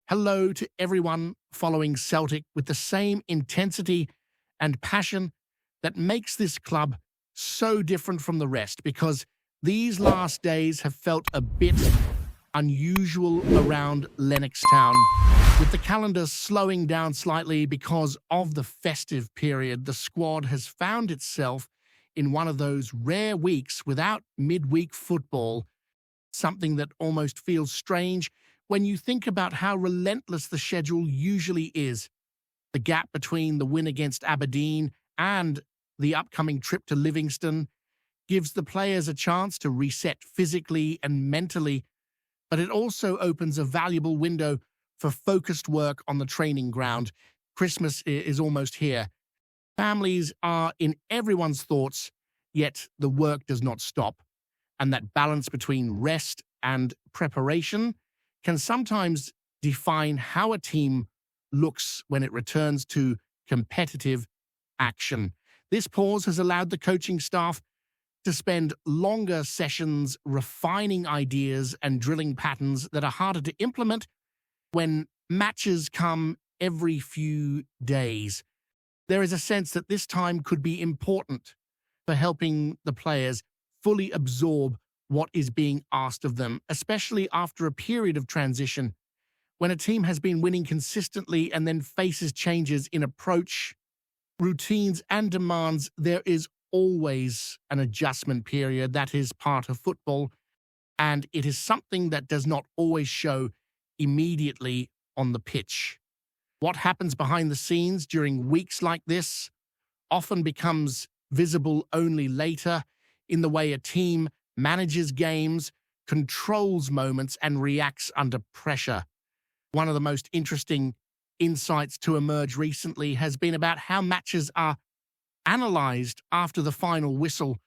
Hello to everyone following Celtic with the same intensity and passion that makes this club so different from the rest, because these last days have felt a bit unusual around Lennox Town. With the calendar slowing down slightly because of the festive period, the squad has found itself in one of those rare weeks without midweek football, something that almost feels strange when you think about how relentless the schedule usually is. The gap between the win against Aberdeen and the upcoming trip to Livingston gives the players a chance to reset physically and mentally, but it also opens a valuable window for focused work on the training ground. Christmas is almost here. Families are in everyone's thoughts, yet the work does not stop. And that balance between rest and preparation can sometimes define how a team looks when it returns to competitive action. This pause has allowed the coaching staff to spend longer sessions refining ideas and drilling patterns that are harder to implement when matches come every few days. There is a sense that this time could be important for helping the players fully absorb what is being asked of them, especially after a period of transition. When a team has been winning consistently and then faces changes in approach, routines, and demands, there is always an adjustment period. That is part of football, and it is something that does not always show immediately on the pitch. What happens behind the scenes during weeks like this often becomes visible only later, in the way a team manages games, controls moments, and reacts under pressure. One of the most interesting insights to emerge recently has been about how matches are analyzed after the final whistle.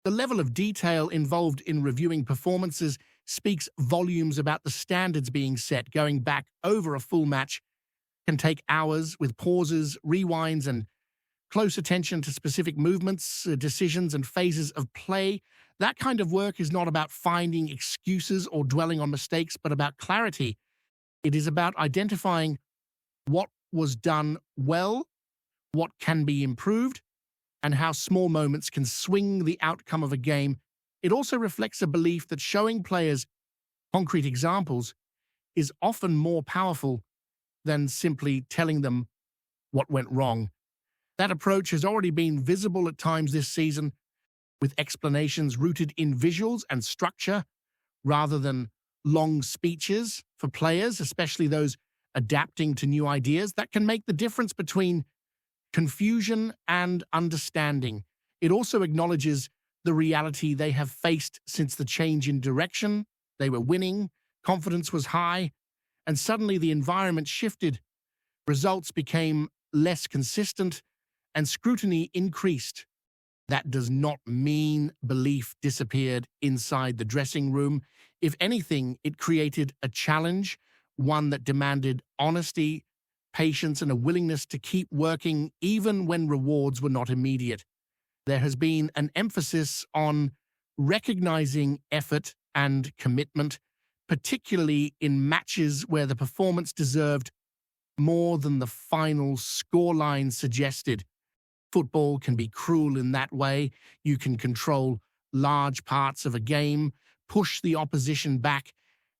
The level of detail involved in reviewing performances speaks volumes about the standards being set. Going back over a full match can take hours, with pauses, rewinds, and close attention to specific movements, decisions, and phases of play. That kind of work is not about finding excuses or dwelling on mistakes, but about clarity. It is about identifying what was done well, what can be improved, and how small moments can swing the outcome of a game. It also reflects a belief that showing players concrete examples is often more powerful than simply telling them what went wrong. That approach has already been visible at times this season, with explanations rooted in visuals and structure rather than long speeches for players, especially those adapting to new ideas. That can make the difference between confusion and understanding. It also acknowledges the reality they have faced since the change in direction. They were winning, confidence was high, and suddenly the environment shifted. Results became less consistent, and scrutiny increased. That does not mean belief disappeared inside the dressing room. If anything, it created a challenge, one that demanded honesty, patience, and a willingness to keep working even when rewards were not immediate. There has been an emphasis on recognizing effort and commitment, particularly in matches where the performance deserved more than the final scoreline suggested. Football can be cruel in that way. You can control large parts of a game, push the opposition back,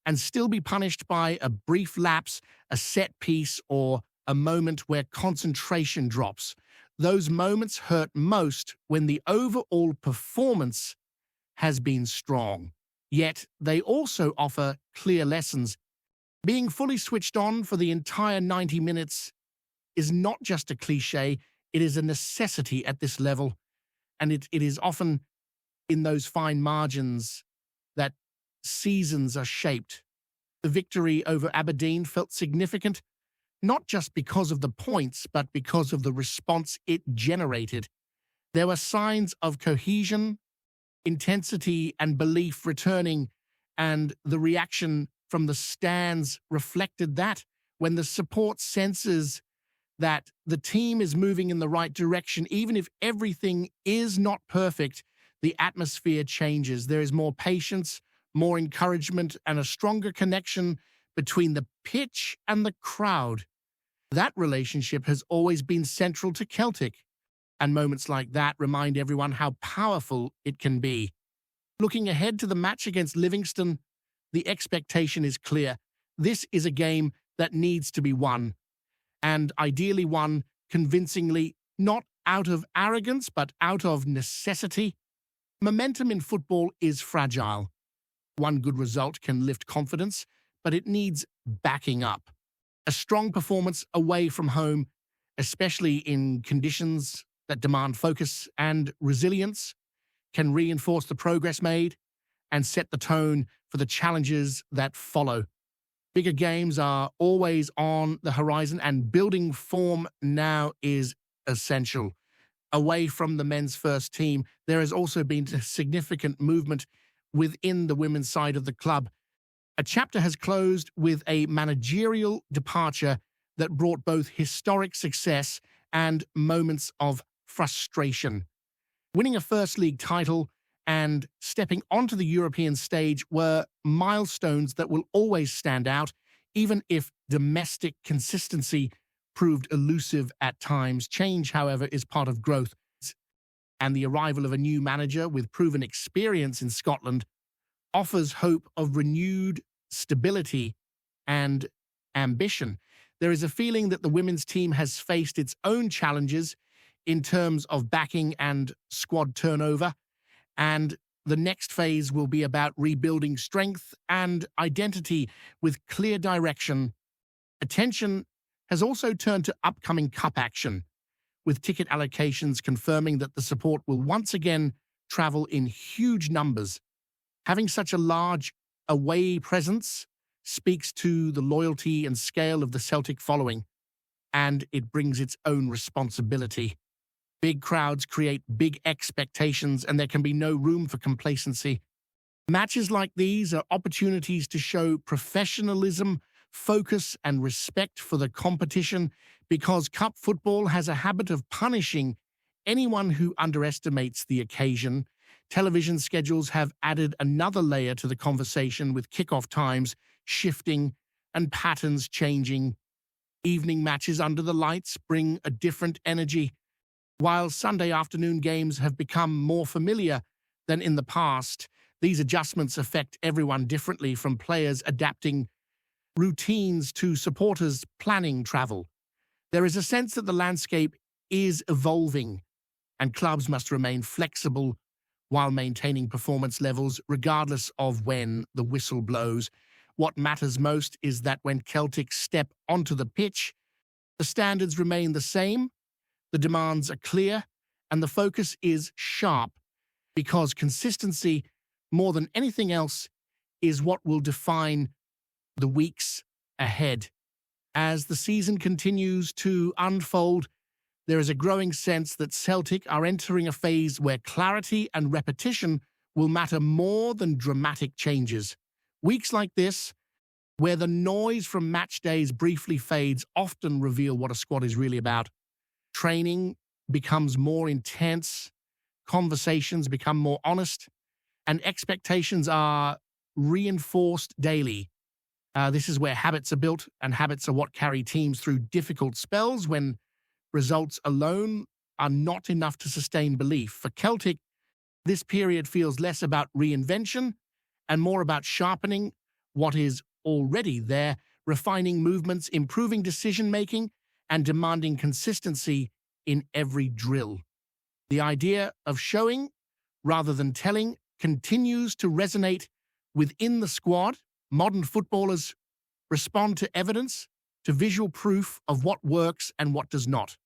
and still be punished by a brief lapse, a set piece, or a moment where concentration drops. Those moments hurt most when the overall performance has been strong. Yet they also offer clear lessons. Being fully switched on for the entire 90 minutes is not just a cliche, it is a necessity at this level, and it is often in those fine margins that seasons are shaped. The victory over Aberdeen felt significant, not just because of the points, but because of the response it generated. There were signs of cohesion, intensity, and belief returning, and the reaction from the stands reflected that. When the support senses that the team is moving in the right direction, even if everything is not perfect, the atmosphere changes. There is more patience, more encouragement, and a stronger connection between the pitch and the crowd. That relationship has always been central to Celtic, and moments like that remind everyone how powerful it can be. Looking ahead to the match against Livingston, the expectation is clear. This is a game that needs to be won, and ideally won convincingly, not out of arrogance, but out of necessity. Momentum in football is fragile. One good result can lift confidence, but it needs backing up. A strong performance away from home, especially in conditions that demand focus and resilience, can reinforce the progress made and set the tone for the challenges that follow. Bigger games are always on the horizon, and building form now is essential. Away from the men's first team, there has also been significant movement within the women's side of the club. A chapter has closed with a managerial departure that brought both historic success and moments of frustration. Winning a First League title and stepping onto the European stage were milestones that will always stand out, even if domestic consistency proved elusive at times. Change, however, is part of growth, and the arrival of a new manager with proven experience in Scotland offers hope of renewed stability and ambition. There is a feeling that the women's team has faced its own challenges in terms of backing and squad turnover, and the next phase will be about rebuilding strength and identity with clear direction. Attention has also turned to upcoming cup action, with ticket allocations confirming that the support will once again travel in huge numbers. Having such a large away presence speaks to the loyalty and scale of the Celtic following, and it brings its own responsibility. Big crowds create big expectations, and there can be no room for complacency. Matches like these are opportunities to show professionalism, focus, and respect for the competition, because cup football has a habit of punishing anyone who underestimates the occasion. Television schedules have added another layer to the conversation, with kickoff times shifting and patterns changing. Evening matches under the lights bring a different energy, while Sunday afternoon games have become more familiar than in the past. These adjustments affect everyone differently, from players adapting routines to supporters planning travel. There is a sense that the landscape is evolving, and clubs must remain flexible while maintaining performance levels regardless of when the whistle blows. What matters most is that when Celtic step onto the pitch, the standards remain the same, the demands are clear, and the focus is sharp, because consistency, more than anything else, is what will define the weeks ahead. As the season continues to unfold, there is a growing sense that Celtic are entering a phase where clarity and repetition will matter more than dramatic changes. Weeks like this, where the noise from match days briefly fades, often reveal what a squad is really about. Training becomes more intense, conversations become more honest, and expectations are reinforced daily. This is where habits are built, and habits are what carry teams through difficult spells when results alone are not enough to sustain belief. For Celtic, this period feels less about reinvention and more about sharpening what is already there, refining movements, improving decision-making, and demanding consistency in every drill. The idea of showing rather than telling continues to resonate within the squad. Modern footballers respond to evidence, to visual proof of what works and what does not.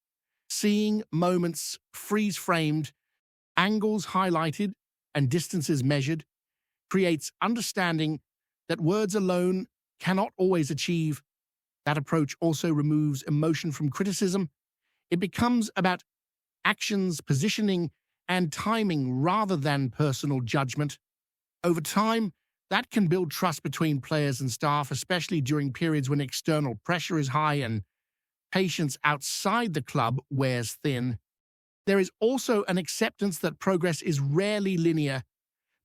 Seeing moments freeze-framed, angles highlighted, and distances measured creates understanding that words alone cannot always achieve. That approach also removes emotion from criticism. It becomes about actions, positioning, and timing rather than personal judgment. Over time, that can build trust between players and staff, especially during periods when external pressure is high and patience outside the club wears thin. There is also an acceptance that progress is rarely linear.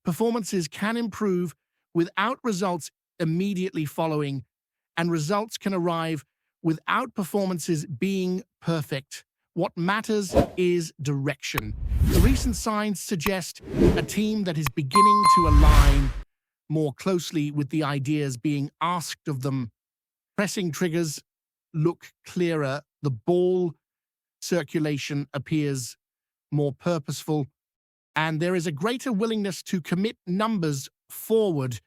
Performances can improve without results immediately following, and results can arrive without performances being perfect. What matters is direction. The recent signs suggest a team that is beginning to align more closely with the ideas being asked of them. Pressing triggers look clearer, the ball circulation appears more purposeful, and there is a greater willingness to commit numbers forward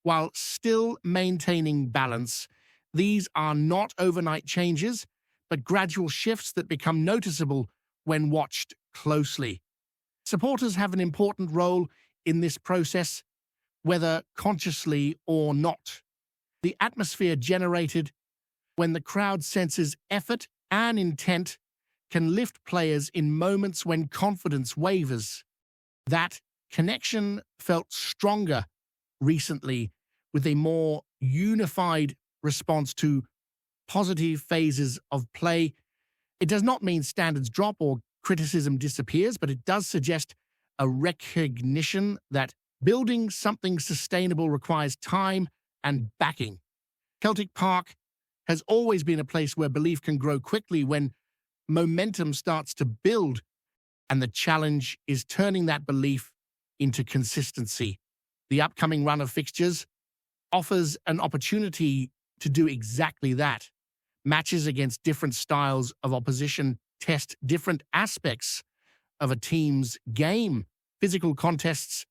while still maintaining balance. These are not overnight changes, but gradual shifts that become noticeable when watched closely. Supporters have an important role in this process, whether consciously or not. The atmosphere generated when the crowd senses effort and intent can lift players in moments when confidence wavers. That connection felt stronger recently, with a more unified response to positive phases of play. It does not mean standards drop or criticism disappears, but it does suggest a recognition that building something sustainable requires time and backing. Celtic Park has always been a place where belief can grow quickly when momentum starts to build, and the challenge is turning that belief into consistency. The upcoming run of fixtures offers an opportunity to do exactly that. Matches against different styles of opposition test different aspects of a team's game. Physical contests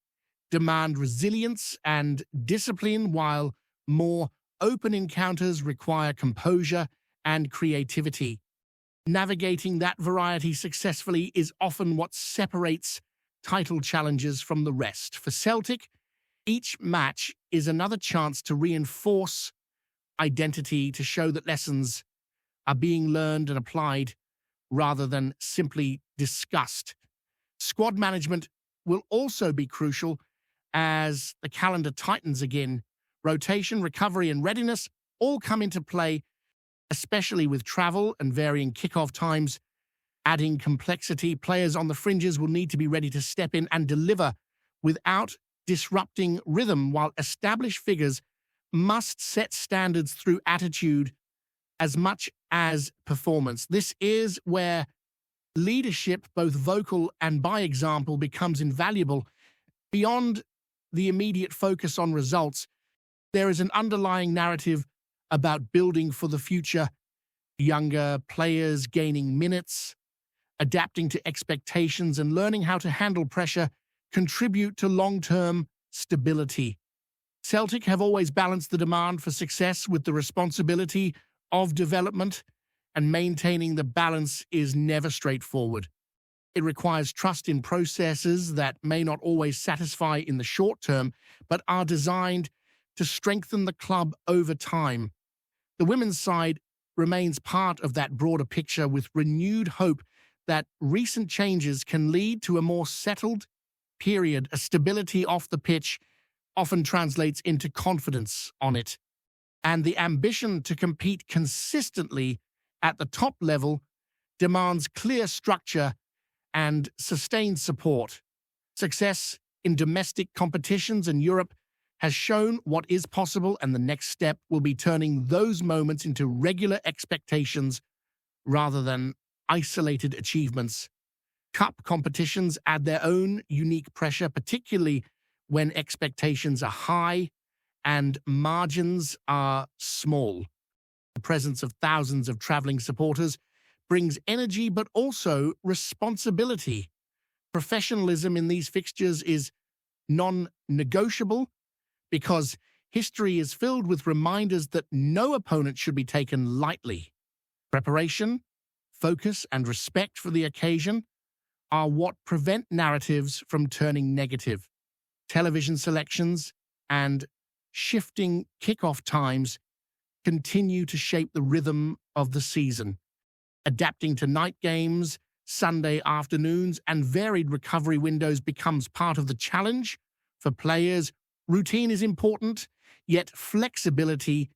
demand resilience and discipline, while more open encounters require composure and creativity. Navigating that variety successfully is often what separates title challenges from the rest. For Celtic, each match is another chance to reinforce identity, to show that lessons are being learned and applied rather than simply discussed. Squad management will also be crucial as the calendar tightens again. Rotation, recovery, and readiness all come into play, especially with travel and varying kickoff times. Adding complexity, players on the fringes will need to be ready to step in and deliver without disrupting rhythm, while established figures must set standards through attitude as much as performance. This is where leadership, both vocal and by example, becomes invaluable. Beyond the immediate focus on results, there is an underlying narrative about building for the future. Younger players gaining minutes, adapting to expectations, and learning how to handle pressure contribute to long-term stability. Celtic have always balanced the demand for success with the responsibility of development, and maintaining the balance is never straightforward. It requires trust in processes that may not always satisfy in the short term, but are designed to strengthen the club over time. The women's side remains part of that broader picture, with renewed hope that recent changes can lead to a more settled period. A stability off the pitch often translates into confidence on it, and the ambition to compete consistently at the top level demands clear structure and sustained support. Success in domestic competitions in Europe has shown what is possible, and the next step will be turning those moments into regular expectations rather than isolated achievements. Cup competitions add their own unique pressure, particularly when expectations are high and margins are small. The presence of thousands of traveling supporters brings energy but also responsibility. Professionalism in these fixtures is non-negotiable, because history is filled with reminders that no opponent should be taken lightly. Preparation, focus, and respect for the occasion are what prevent narratives from turning negative. Television selections and shifting kickoff times continue to shape the rhythm of the season. Adapting to night games, Sunday afternoons, and varied recovery windows becomes part of the challenge for players. Routine is important, yet flexibility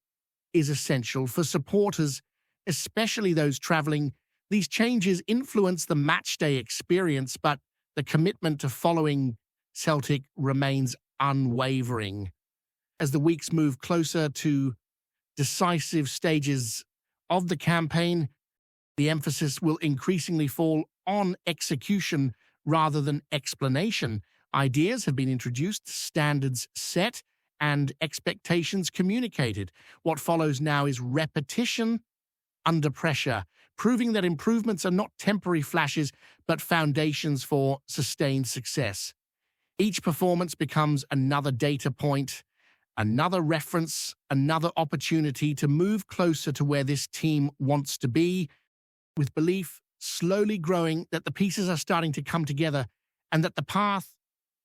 is essential. For supporters, especially those traveling, these changes influence the matchday experience, but the commitment to following Celtic remains unwavering. As the weeks move closer to decisive stages of the campaign, the emphasis will increasingly fall on execution rather than explanation. Ideas have been introduced, standards set, and expectations communicated. What follows now is repetition under pressure, proving that improvements are not temporary flashes, but foundations for sustained success. Each performance becomes another data point, another reference, another opportunity to move closer to where this team wants to be, with belief slowly growing that the pieces are starting to come together and that the path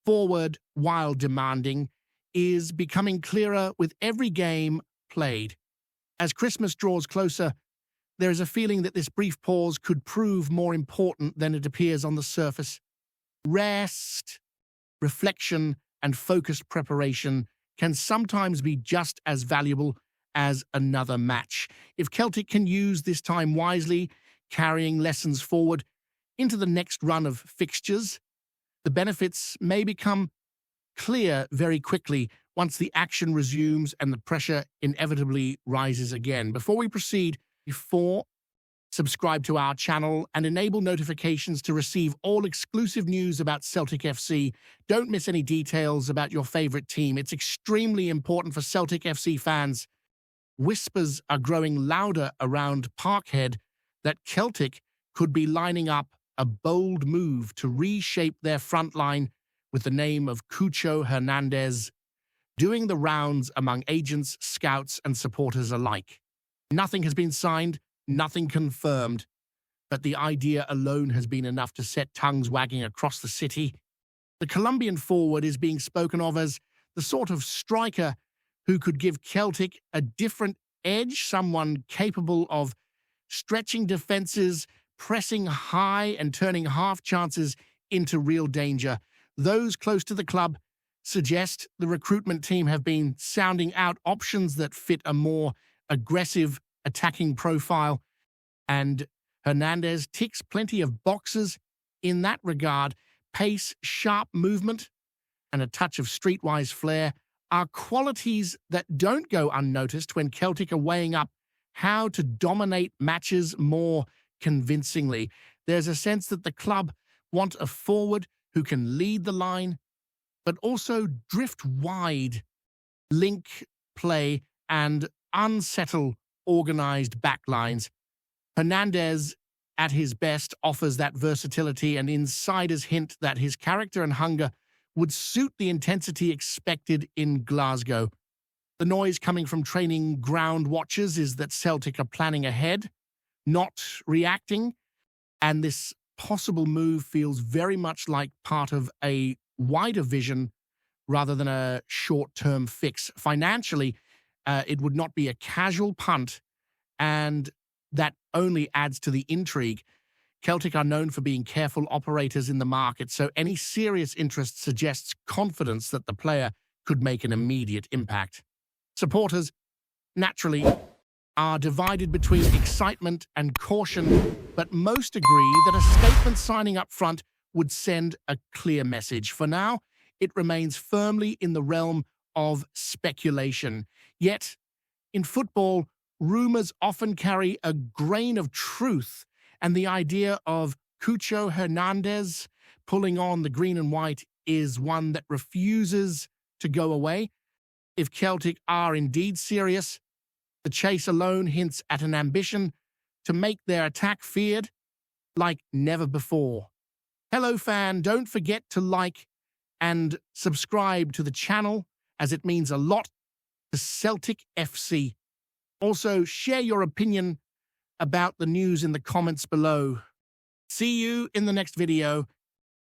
forward, while demanding, is becoming clearer with every game played. As Christmas draws closer, there is a feeling that this brief pause could prove more important than it appears on the surface. Rest, reflection, and focused preparation can sometimes be just as valuable as another match. If Celtic can use this time wisely, carrying lessons forward into the next run of fixtures, the benefits may become clear very quickly once the action resumes and the pressure inevitably rises again. Before we proceed, subscribe to our channel and enable notifications to receive all exclusive news about Celtic FC. Don't miss any details about your favorite team. It's extremely important for Celtic FC fans. Whispers are growing louder around Parkhead that Celtic could be lining up a bold move to reshape their front line, with the name of CUCHO Hernández doing the rounds among agents, scouts, and supporters alike. Nothing has been signed, nothing confirmed, but the idea alone has been enough to set tongues wagging across the city. The Colombian forward is being spoken of as the sort of striker who could give Celtic a different edge, someone capable of stretching defenses, pressing high, and turning half chances into real danger. Those close to the club suggest the recruitment team have been sounding out options that fit a more aggressive attacking profile, and Hernandez ticks plenty of boxes in that regard. Pace, sharp movement, and a touch of streetwise flair are qualities that don't go unnoticed when Celtic are weighing up how to dominate matches more convincingly. There's a sense that the club want a forward who can lead the line, but also drift wide, link play, and unsettle organized backlines. Hernandez, at his best, offers that versatility, and insiders hint that his character and hunger would suit the intensity expected in Glasgow. The noise coming from training ground watchers is that Celtic are planning ahead, not reacting, and this possible move feels very much like part of a wider vision rather than a short-term fix. Financially, it would not be a casual punt, and that only adds to the intrigue. Celtic are known for being careful operators in the market, so any serious interest suggests confidence that the player could make an immediate impact. Supporters, naturally, are divided between excitement and caution, but most agree that a statement signing up front would send a clear message. For now, it remains firmly in the realm of speculation. Yet, in football, rumors often carry a grain of truth, and the idea of CUCHO Hernández pulling on the green and white is one that refuses to go away. If Celtic are indeed serious, the chase alone hints at an ambition to make their attack feared like never before. Hello fan, don't forget to like and subscribe to the channel, as it means a lot to Celtic FC. Also, share your opinion about the news in the comments below. See you in the next video.